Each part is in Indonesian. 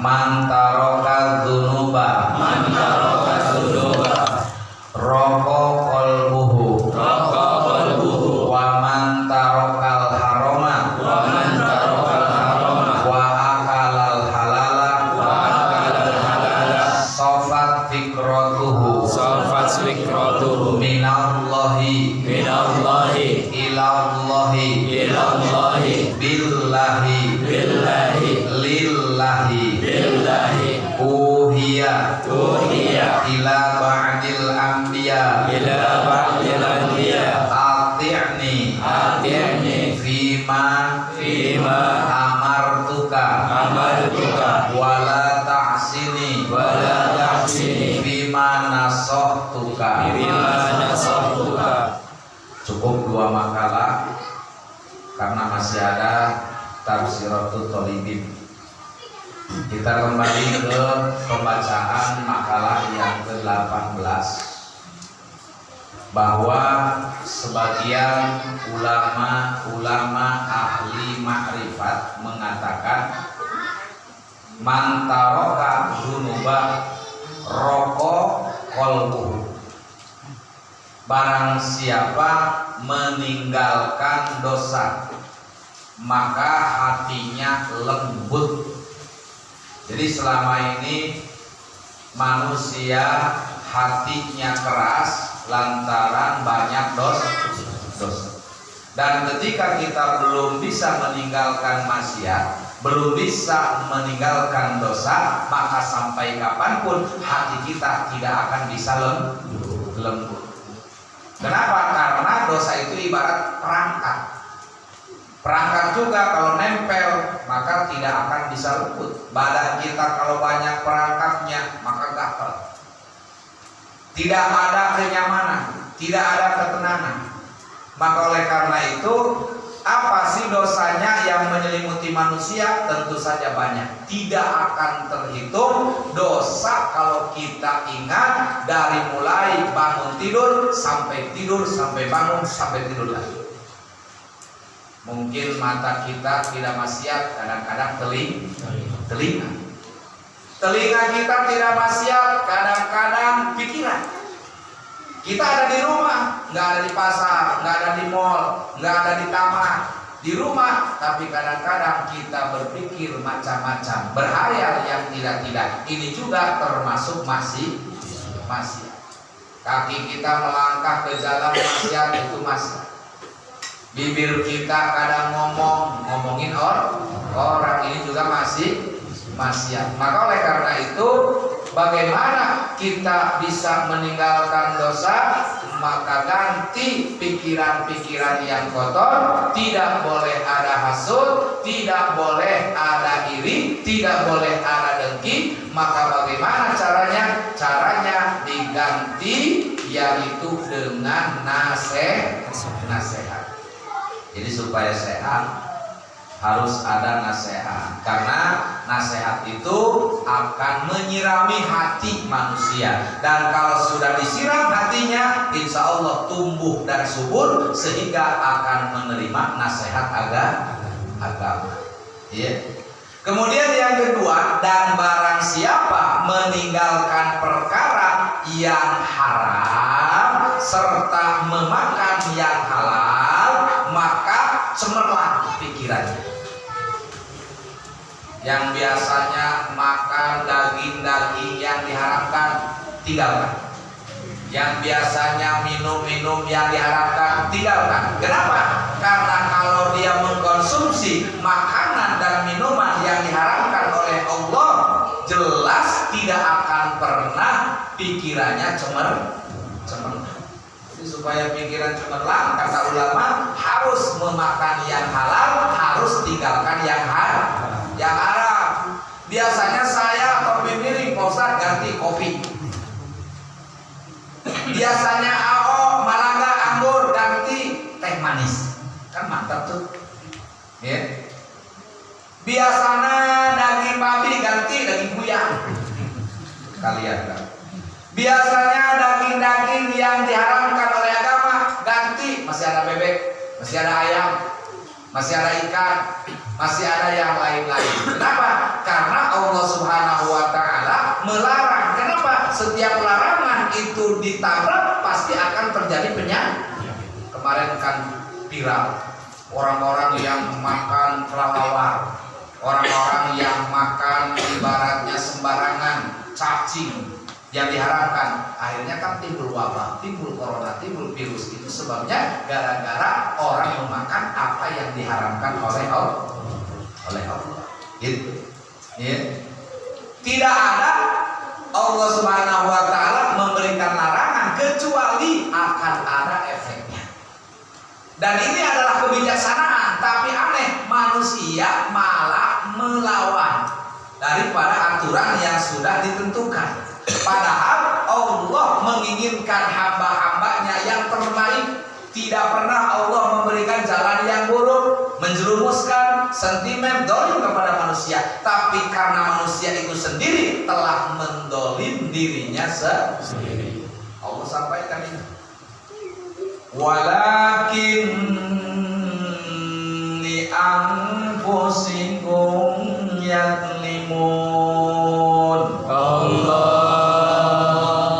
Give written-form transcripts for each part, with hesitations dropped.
Man taraka dzunuba raqa qalbuhu wa man tarakal harama wa akalal halala safat fikratuhu minallahi ilallahi billahi lillahi uhiya ila ba'dil anbiya ati'ni fima amartuka wala ta'sini fima nasahtuka. Cukup 2 makalah karena masih ada Tafsiratul Thalibin. Kita kembali ke pembacaan makalah yang ke-18, bahwa sebagian ulama ahli makrifat mengatakan man taraka dzunuba raqa qalbuhu, barang siapa meninggalkan dosa maka hatinya lembut. Jadi selama ini manusia hatinya keras lantaran banyak dosa. Dan ketika kita belum bisa meninggalkan maksiat, belum bisa meninggalkan dosa, maka sampai kapanpun hati kita tidak akan bisa lembut. Kenapa? Karena dosa itu ibarat perangkat. Perangkat juga kalau nempel maka tidak akan bisa lembut. Badan kita kalau banyak perangkatnya maka gatal. Tidak ada kenyamanan, tidak ada ketenangan. Maka oleh karena itu, apa sih dosanya yang menyelimuti manusia? Tentu saja banyak. Tidak akan terhitung dosa kalau kita ingat dari mulai bangun tidur, sampai bangun, sampai tidur lagi. Mungkin mata kita tidak maksiat, kadang-kadang telinga kita tidak maksiat, kadang-kadang pikiran. Kita ada di rumah, nggak ada di pasar, nggak ada di mall, nggak ada di taman, di rumah, tapi kadang-kadang kita berpikir macam-macam, berhayal yang tidak-tidak. Ini juga termasuk maksiat. Kaki kita melangkah ke jalan maksiat, itu maksiat. Bibir kita kadang ngomongin orang, ini juga masih maksiat. Maka oleh karena itu, bagaimana kita bisa meninggalkan dosa? Maka ganti pikiran-pikiran yang kotor. Tidak boleh ada hasud, tidak boleh ada iri, tidak boleh ada dengki. Maka bagaimana caranya? Caranya diganti, yaitu dengan nasihat. Jadi supaya sehat harus ada nasihat, karena nasihat itu akan menyirami hati manusia, dan kalau sudah disiram hatinya, insya Allah tumbuh dan subur sehingga akan menerima nasihat agama. Ya. Kemudian yang kedua, dan barang siapa meninggalkan perkara yang haram serta memakan yang halal, maka cemerlang pikirannya. Yang biasanya makan daging-daging yang diharamkan, tinggalkan. Yang biasanya minum-minum yang diharamkan, tinggalkan. Kenapa? Karena kalau dia mengkonsumsi makanan dan minuman yang diharamkan oleh Allah, jelas tidak akan pernah pikirannya cemerlang. Supaya pikiran cemerlang, kata ulama, harus memakan yang halal, harus tinggalkan yang haram. Biasanya saya kopi miring, Pak Ustaz, ganti kopi. Biasanya AO, Malangga, anggur, ganti teh manis. Kan mantap tuh. Ya. Biasanya daging babi ganti daging buyang. Kalian kan. Biasanya daging-daging yang diharamkan oleh agama ganti, masih ada bebek, masih ada ayam, masih ada ikan, masih ada yang lain-lain. Kenapa? Karena Allah Subhanahu setiap larangan itu ditabrak pasti akan terjadi penyakit. Kemarin kan viral orang-orang yang makan kelelawar, orang-orang yang makan ibaratnya sembarangan cacing yang diharamkan, akhirnya kan timbul wabah, timbul corona, timbul virus. Itu sebabnya gara-gara orang memakan apa yang diharamkan oleh Allah. Gitu. Ya. Tidak ada Allah Subhanahu wa taala memberikan larangan kecuali akan ada efeknya. Dan ini adalah kebijaksanaan, tapi aneh manusia malah melawan daripada aturan yang sudah ditentukan. Padahal Allah menginginkan hamba-hambanya yang terbaik. Tidak pernah Allah memberikan jalan yang buruk, menjerumuskan sentimen dolim kepada manusia. Tapi karena manusia itu sendiri telah mendolim dirinya sendiri. Allah sampaikan ini. Walakin li anfusikum yadlimun. Allah.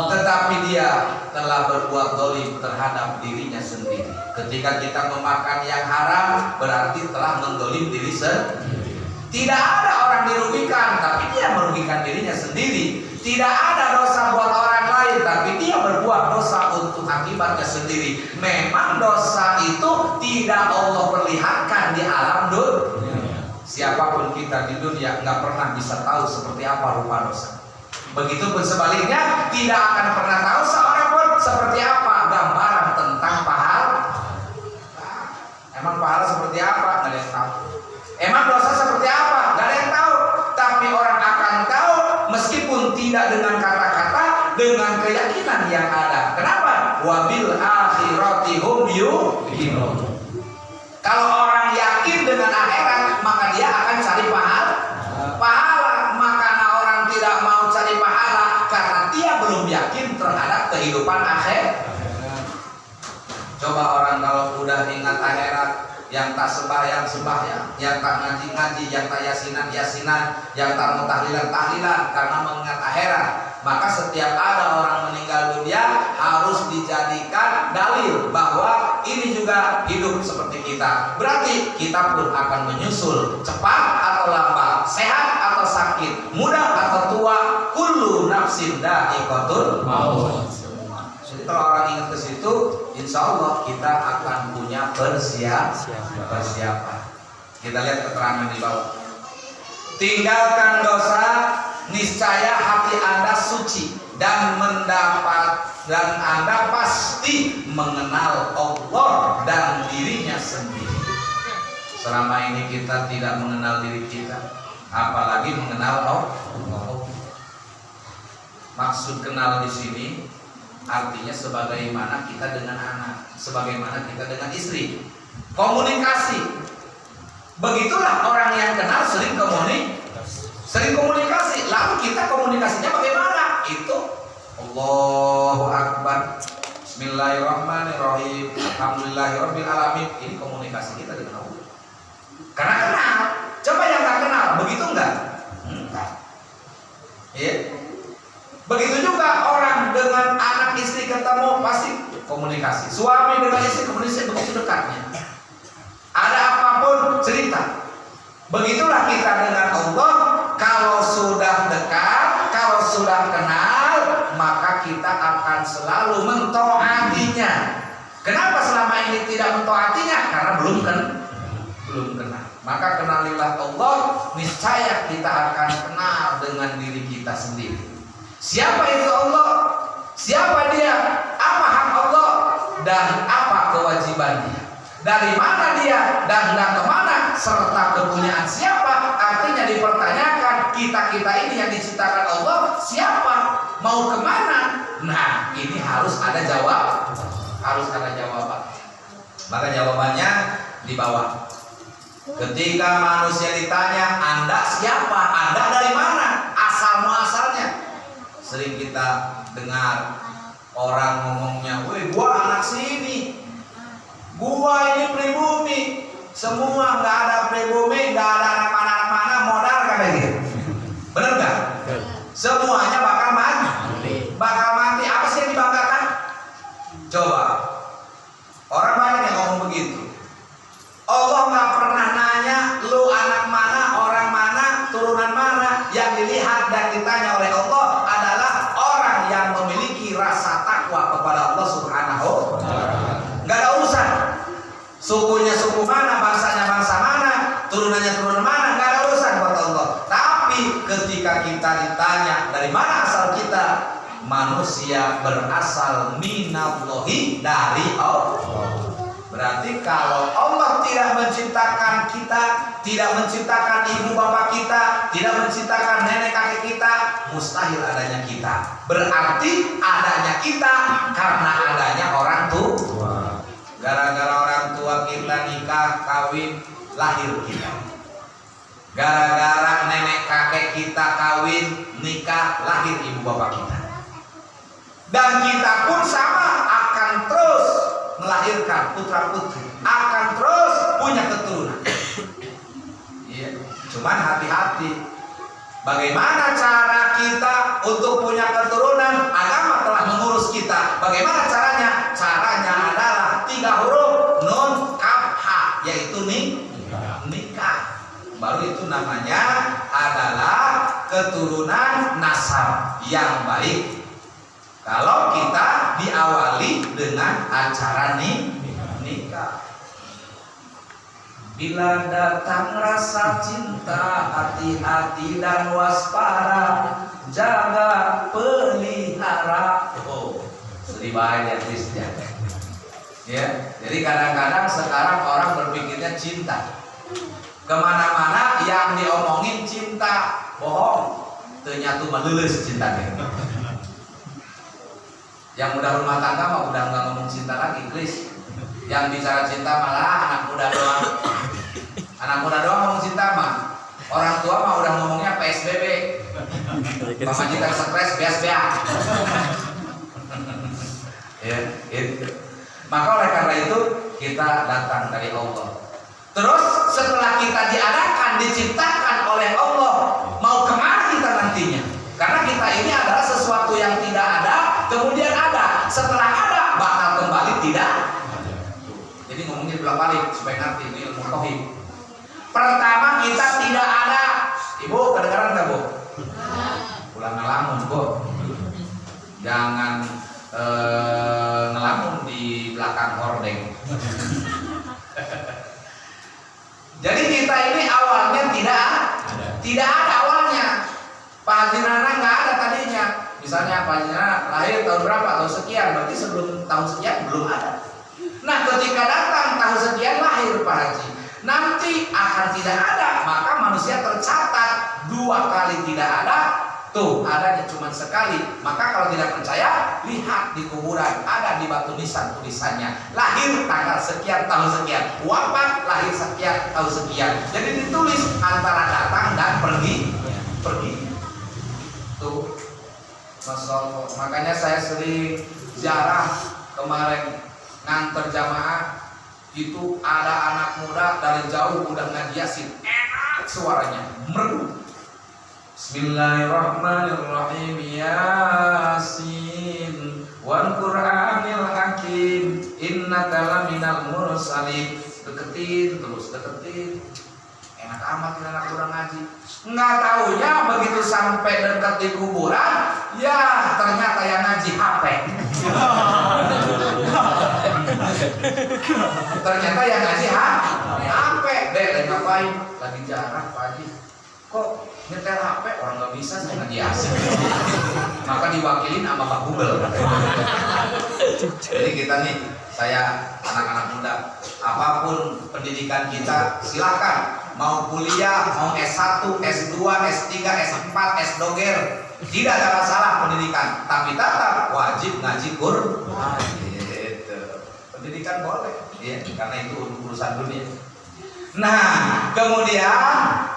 Tetapi dia telah berbuat dolim terhadap dirinya sendiri. Ketika kita memakan yang haram, berarti telah mendolim diri sendiri. Tidak ada orang dirugikan, tapi dia merugikan dirinya sendiri. Tidak ada dosa buat orang lain, tapi dia berbuat dosa untuk akibatnya sendiri. Memang dosa itu tidak Allah perlihatkan di alam dunia. Siapapun kita di dunia nggak pernah bisa tahu seperti apa rupa dosa. Begitupun sebaliknya, tidak akan pernah tahu seorang pun seperti apa gambaran tentang pahala. Emang pahala seperti apa? Nggak ada yang tahu. Emang dosa seperti apa? Nggak ada yang tahu. Tapi orang akan tahu meskipun tidak dengan kata-kata, dengan keyakinan yang ada. Kenapa? Wabil akhirati hum yuqinun. Kalau orang yakin dengan akhirat, maka dia akan cari pahala. Maka orang tidak mau cari pahala karena dia belum yakin terhadap kehidupan akhirat. Coba orang kalau udah ingat akhirat, yang tak sembahyang, yang tak ngaji, yang tak yasinan, yang tak mau tahlilan, karena mengingat akhirat. Maka setiap ada orang meninggal dunia harus dijadikan dalil bahwa ini juga hidup seperti kita. Berarti kita pun akan menyusul, cepat atau lambat, sehat atau sakit, muda atau tua, kullu nafsin dha'iqatul maut. Jadi kalau orang ingat ke situ, insya Allah kita akan punya persiapan. Kita lihat keterangan di bawah. Tinggalkan dosa, niscaya hati Anda suci dan Anda pasti mengenal Allah dan dirinya sendiri. Selama ini kita tidak mengenal diri kita, apalagi mengenal Allah. Maksud kenal di sini artinya sebagaimana kita dengan anak, sebagaimana kita dengan istri. Komunikasi. Begitulah orang yang kenal sering komunikasi. Lalu kita komunikasinya bagaimana? Itu Allahu Akbar, Bismillahirrahmanirrahim, Alhamdulillahirabbil alamin. Ini komunikasi kita dengan Allah. Karena kenal. Coba yang nggak kenal, begitu enggak? Enggak. Ya. Begitu juga orang dengan anak istri ketemu pasti komunikasi. Suami dengan istri komunikasi begitu dekatnya. Ada apapun cerita. Begitulah kita dengan Allah. Kalau sudah dekat, kalau sudah kenal, maka kita akan selalu mentaatinya. Kenapa selama ini tidak mentaatinya? Karena belum kenal. Maka kenalilah Allah, niscaya kita akan kenal dengan diri kita sendiri. Siapa itu Allah? Siapa dia? Apa hak Allah? Dan apa kewajibannya? Dari mana dia? Dan kemana? Serta kepunyaan siapa? Artinya dipertanyakan, kita ini yang diciptakan Allah siapa? Mau kemana? Nah, ini harus ada jawab. Harus ada jawaban. Maka jawabannya di bawah. Ketika manusia ditanya, Anda siapa? Anda dari mana? Asal-muasalnya. Sering kita dengar orang ngomongnya, "Woi, gua anak sini, gua ini pribumi, semua nggak ada pribumi, nggak ada anak mana modal," kayak gitu. Bener nggak? Semuanya bakal mati. yang dilihat dan ditanya oleh Allah adalah orang yang memiliki rasa takwa kepada Allah Subhanahu wa Ta'ala. Gak ada urusan sukunya suku mana, bangsanya bangsa mana, turunannya turunan mana, gak ada urusan buat Allah. Tapi ketika kita ditanya dari mana asal kita, manusia berasal minallahi, dari Allah. Berarti kalau Allah tidak menciptakan kita, tidak menciptakan ibu bapak kita, tidak menciptakan nenek kakek kita, mustahil adanya kita. Berarti adanya kita karena adanya orang tua. Gara-gara orang tua kita nikah, kawin, lahir kita. Gara-gara nenek kakek kita kawin, nikah, lahir ibu bapak kita. Dan kita pun sama akan terus melahirkan putra putri, akan terus punya keturunan. Iya, cuman hati-hati. Bagaimana cara kita untuk punya keturunan? Agama telah mengurus kita. Bagaimana caranya? Caranya adalah 3 huruf nun kaf ha, yaitu nikah. Baru itu namanya adalah keturunan nasab yang baik. Kalau kita diawali dengan acara nikah. Bila datang rasa cinta, hati-hati dan waspada, jaga pelihara. Oh, sedih banget ya. Ya, jadi kadang-kadang sekarang orang berpikirnya cinta. Kemana-mana yang diomongin cinta, bohong. Ternyata melulus cintanya. Yang udah rumah tangga mah udah nggak ngomong cinta lagi, please. Yang bicara cinta malah anak muda doang. Anak muda doang ngomong cinta mah. Orang tua mah udah ngomongnya PSBB. Pemajikan stres bias-bias. Ya, itu. Maka oleh karena itu kita datang dari Allah. Terus setelah kita diadakan, diciptakan oleh Allah, mau kemana kita nantinya? Karena kita ini adalah sesuatu yang tidak ada, kemudian ada. Setelah ada, bakal kembali tidak. Jadi ngomongnya bolak-balik supaya ngerti ini ilmu tauhid. Pertama kita tidak ada. Ibu kedengaran nggak Bu? Pulang ngelamun Bu. Jangan ngelamun di belakang hordeng. Jadi kita ini awalnya tidak ada awalnya. Pak Haji Nana nggak ada tadinya. Misalnya Pak Haji Nana lahir tahun berapa, tahun sekian, berarti sebelum tahun sekian belum ada. Nah ketika datang tahun sekian lahir Pak Haji, nanti akan tidak ada, maka manusia tercatat 2 kali tidak ada. Tuh adanya cuma sekali. Maka kalau tidak percaya, lihat di kuburan, ada di batu nisan tulisannya lahir tanggal sekian tahun sekian, wafat lahir sekian tahun sekian. Jadi ditulis antara datang dan pergi. Tuh, Masya Allah. Makanya saya sering ziarah kemarin nganter jamaah, itu ada anak muda dari jauh udah ngaji Yasin, enak suaranya, merdu. Bismillahirrahmanirrahim. Yasin wal Qur'anil hakim innaka laminal mursalin. Deketin terus, deketin. Enak amat anak kurang ngaji. Nggak taunya begitu sampai dekat di kuburan, ya ternyata yang ngaji HP. Ternyata yang ngaji HP. Dek, ngapain? Lagi jarang pagi. Kok nyetel HP? Orang nggak bisa, saya ngaji Yasin. Maka diwakilin sama Pak Google. Jadi kita nih, saya anak-anak muda, apapun pendidikan kita silakan. Mau kuliah, mau S1, S2, S3, S4, S-Doger, tidak ada masalah pendidikan, tapi tetap wajib ngaji Quran. Gitu. Pendidikan boleh, ya, karena itu urusan dunia. Nah, kemudian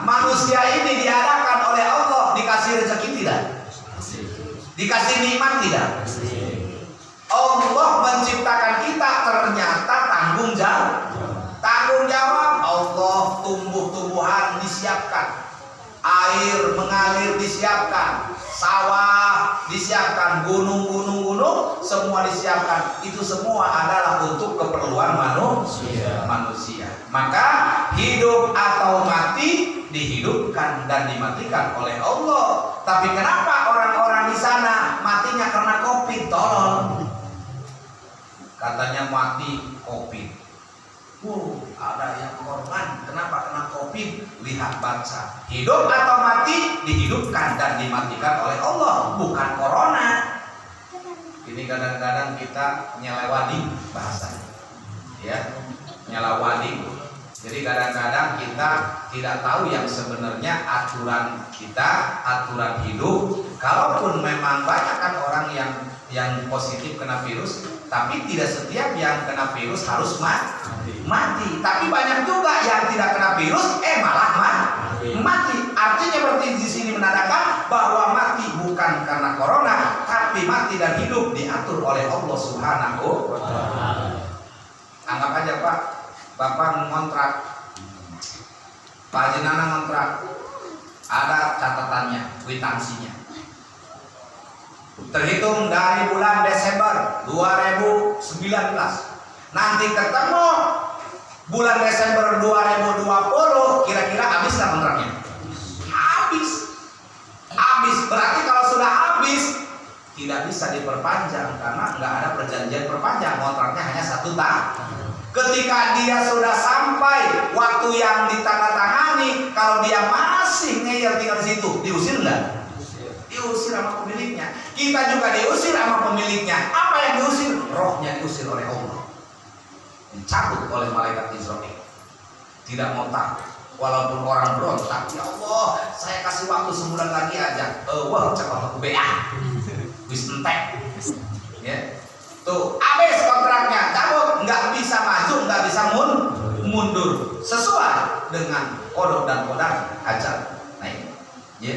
manusia ini diadakan oleh Allah, dikasih rezeki tidak? Dikasih nikmat tidak? Allah menciptakan kita, ternyata tanggung jawab. Tanggung jawab Allah, tumbuh-tumbuhan disiapkan, air mengalir disiapkan, sawah disiapkan, gunung-gunung semua disiapkan. Itu semua adalah untuk keperluan manusia. Maka hidup atau mati dihidupkan dan dimatikan oleh Allah. Tapi kenapa orang-orang di sana matinya karena COVID? Tolong. Katanya mati COVID. Ada yang korban. Kenapa kena COVID? Lihat baca. Hidup atau mati dihidupkan dan dimatikan oleh Allah, bukan corona. Ini kadang-kadang kita nyelewadi bahasanya, ya, nyelewadi. Jadi kadang-kadang kita tidak tahu yang sebenarnya aturan kita, aturan hidup. Kalaupun memang banyak kan orang yang positif kena virus, tapi tidak setiap yang kena virus harus mati. Tapi banyak juga yang tidak kena virus, malah mati. Artinya berarti di sini menandakan bahwa mati bukan karena corona, tapi mati dan hidup diatur oleh Allah Subhanahu wa Ta'ala. Anggap aja Pak, Bapak ngontrak, Pak Jenana ngontrak, ada catatannya, kwitansinya. Terhitung dari bulan Desember 2019, nanti ketemu bulan Desember 2020, kira-kira habis lah kontraknya? Habis. Berarti kalau sudah habis tidak bisa diperpanjang karena nggak ada perjanjian perpanjang, kontraknya hanya 1 tahun. Ketika dia sudah sampai waktu yang ditandatangani, kalau dia masih ngeyel tinggal di situ, diusir nggak? Diusir sama pemiliknya. Kita juga diusir sama pemiliknya. Apa yang diusir? Rohnya diusir oleh Allah, dicabut oleh malaikat Israel. Tidak mau takut. Walaupun orang berontak, ya Allah, saya kasih waktu sebulan lagi aja. Wah, cepat aku BA. Wis entek. Ya. Tuh, habis kontraknya, cabut, nggak bisa maju, nggak bisa mundur, sesuai dengan kodok dan kodar ajal. Nah ini, ya.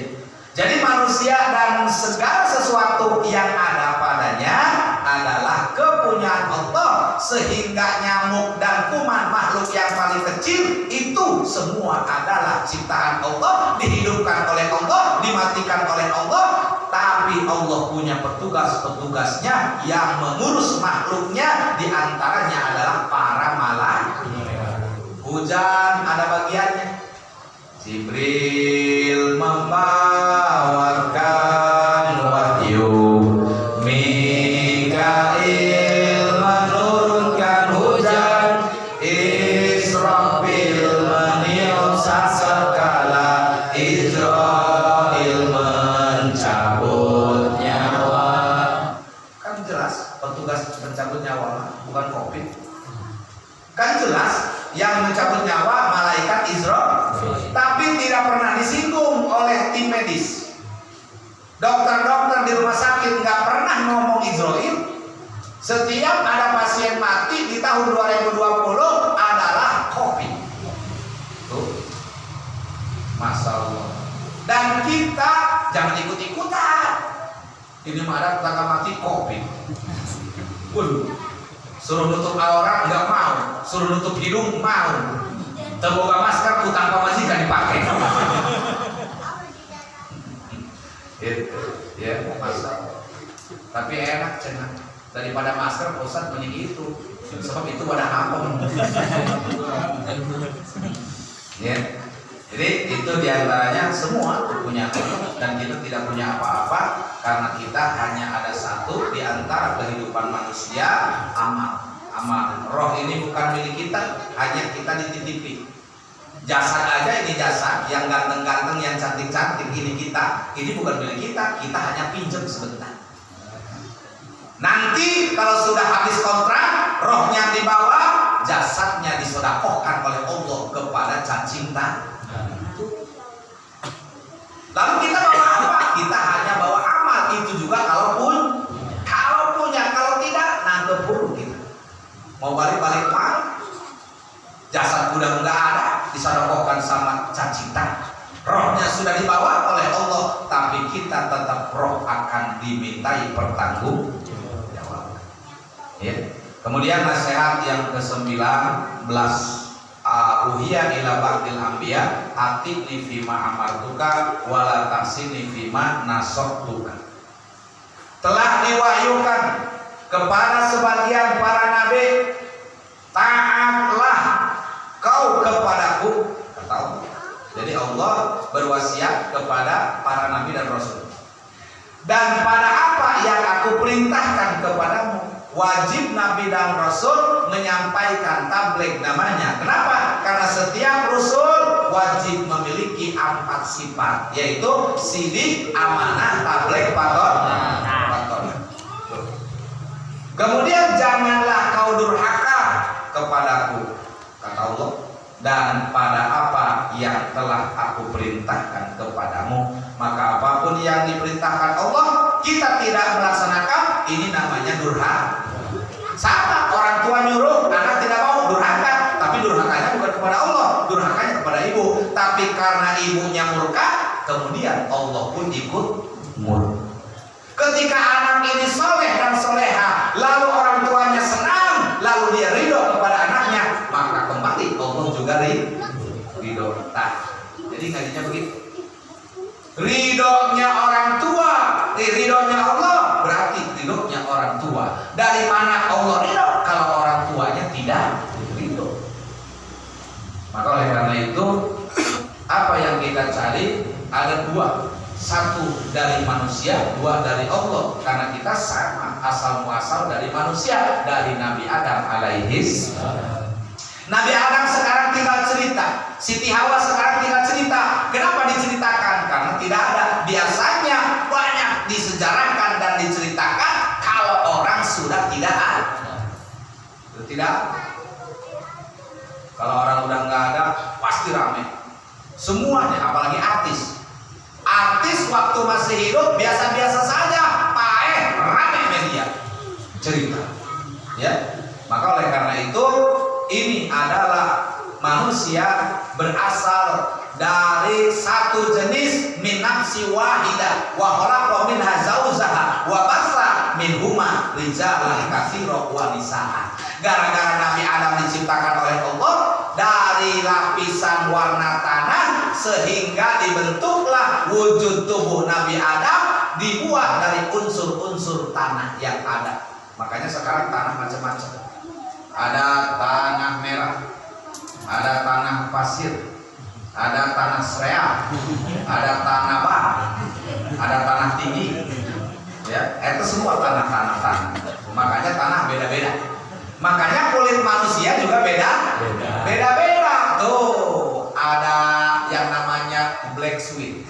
Jadi manusia dan segala sesuatu yang ada padanya adalah kepunyaan Allah, sehingga nyamuk dan kuman makhluk yang paling kecil itu semua adalah ciptaan Allah, dihidupkan oleh Allah, dimatikan oleh Allah. Tapi Allah punya petugas-petugasnya yang mengurus makhluknya, diantaranya adalah para malaikat. Hujan ada bagiannya. Jibril membawakan wahyu, Mikail menurunkan hujan, Israfil meniup sangkakala, Israil mencabut nyawa. Kan jelas petugas pencabut nyawa bukan COVID. Kan jelas yang mencabut nyawa malaikat Israel. Tapi tidak pernah disinggung oleh tim medis. Dokter-dokter di rumah sakit nggak pernah ngomong Israel. Setiap ada pasien mati di tahun 2020 adalah COVID. Tuh, Masya Allah. Dan kita jangan ikut-ikutan. Ini mah ada tetangga mati COVID. Suruh nutup aurat nggak mau, suruh nutup hidung mau. Terbuka masker utang pemajikan dipakai. Itu, ya masalah. Tapi enak cenah. Daripada masker, Ustaz mending itu. Sebab itu wadah hampung. Ya. Jadi itu diantaranya semua punya Allah, dan kita tidak punya apa-apa karena kita hanya ada satu di antara kehidupan manusia, amal. Roh ini bukan milik kita, hanya kita dititipi. Jasad aja, ini jasad yang ganteng-ganteng, yang cantik-cantik, ini kita, ini bukan milik kita, kita hanya pinjam sebentar. Nanti kalau sudah habis kontrak, rohnya dibawa, jasadnya disedekahkan oleh Allah kepada cacinta. Lalu kita bawa apa? Kita hanya bawa amal. Itu juga kalau punya, kalau tidak, nangkep burung kita. Mau balik-balik mana? Jasad udah nggak ada, disedekahkan sama cacitan. Rohnya sudah dibawa oleh Allah, tapi kita tetap roh akan dimintai pertanggungjawaban. Ya. Kemudian nasihat yang ke-19, uhiya ila ba'dil anbiya atini fima amartuka wala taksini fima nasabtuka. Telah diwahyukan kepada sebagian para nabi, taatlah kau kepadaku berwasiat kepada para nabi dan rasul. Dan pada apa yang aku perintahkan kepadamu, wajib nabi dan rasul menyampaikan tabligh namanya. Kenapa? Karena setiap rasul wajib memiliki 4 sifat, yaitu sidik, amanah, tabligh, paton. Kemudian janganlah kau durhaka kepadaku, kata Allah, dan pada apa yang telah aku perintahkan kepadamu. Maka apapun yang diperintahkan Allah kita tidak melaksanakan, ini namanya durhaka. Sama orang tua nyuruh, anak tidak mau, durhaka. Tapi durhakanya bukan kepada Allah, durhakanya kepada ibu. Tapi karena ibunya murka, kemudian Allah pun ikut murka. Ketika anak ini soleh dan soleha, lalu orang tuanya senang, lalu dia ridho kepada anaknya, maka kembali Allah juga ridho. Nah, jadi ngajinya begitu. Ridhonya orang tua, ridhonya Allah, berarti ridhonya orang tua. Dari mana Allah ridho kalau orang tuanya tidak ridho? Maka oleh karena itu, apa yang kita cari ada 2. 1 dari manusia, 2 dari Allah. Karena kita sama asal muasal dari manusia, dari Nabi Adam alaihis. Nabi Adam sekarang tinggal cerita, Siti Hawa sekarang tinggal cerita. Kenapa diceritakan? Karena tidak ada. Biasanya banyak disejarahkan dan diceritakan kalau orang sudah tidak ada. Tidak. Kalau orang udah nggak ada, pasti rame. Semuanya, apalagi artis. Artis waktu masih hidup biasa-biasa saja, rame media cerita, ya. Maka oleh karena itu, ini adalah manusia berasal dari satu jenis min nafsi wahidah wa khalaqa minha zawjaha wa basa minhuma rijalan katsiran wa nisaa. Gara-gara Nabi Adam diciptakan oleh Allah dari lapisan warna tanah, sehingga dibentuklah wujud tubuh Nabi Adam, dibuat dari unsur-unsur tanah yang ada. Makanya sekarang tanah macam-macam. Ada tanah merah, ada tanah pasir, ada tanah sereal, ada tanah bak, ada tanah tinggi. Ya, itu semua tanah. Makanya tanah beda-beda. Makanya kulit manusia juga beda-beda. Tuh, ada yang namanya black sweet.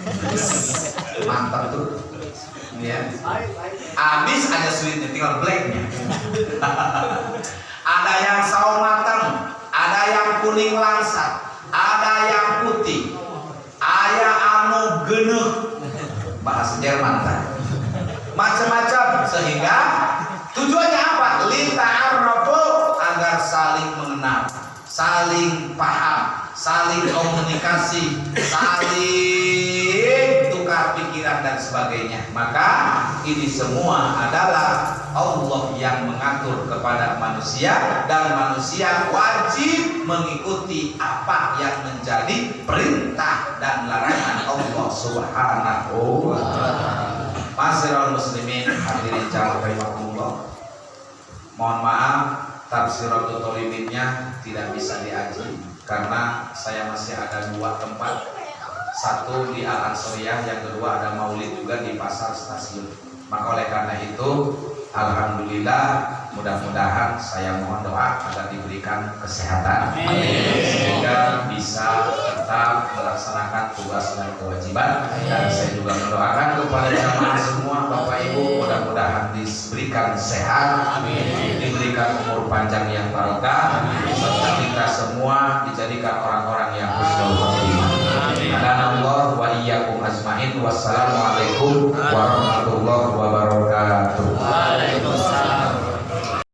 Mantap tuh. Ya. Habis ada sweetnya, tinggal blacknya. Ada yang sawo matang, ada yang kuning langsat, ada yang putih. Aya anu geneuh. Bahasa Jerman kan. Macam-macam, sehingga tujuannya apa? Lita'arrafu, agar saling mengenal, saling paham, saling komunikasi, saling tukar pikiran dan sebagainya. Maka ini semua adalah Allah yang mengatur kepada manusia, dan manusia wajib mengikuti apa yang menjadi perintah dan larangan Allah Subhanahu wa ta'ala. Ma'asyiral muslimin hadirin jamaah rahimakumullah. Mohon maaf, tafsiratul thalibinnya tidak bisa diaji karena saya masih ada 2 tempat. Satu di Al-Ansariyah, yang kedua ada maulid juga di pasar stasiun. Maka oleh karena itu, alhamdulillah, mudah-mudahan saya mohon doa agar diberikan kesehatan, sehingga bisa tetap melaksanakan tugas dan kewajiban. Dan saya juga mendoakan kepada jamaah semua, Bapak Ibu, mudah-mudahan diberikan sehat, diberikan umur panjang yang barokah, serta kita semua dijadikan orang-orang yang husnul khotimah. Adanallahu wa iyyakum ajmain. Wassalamualaikum warahmatullahi wabarakatuh.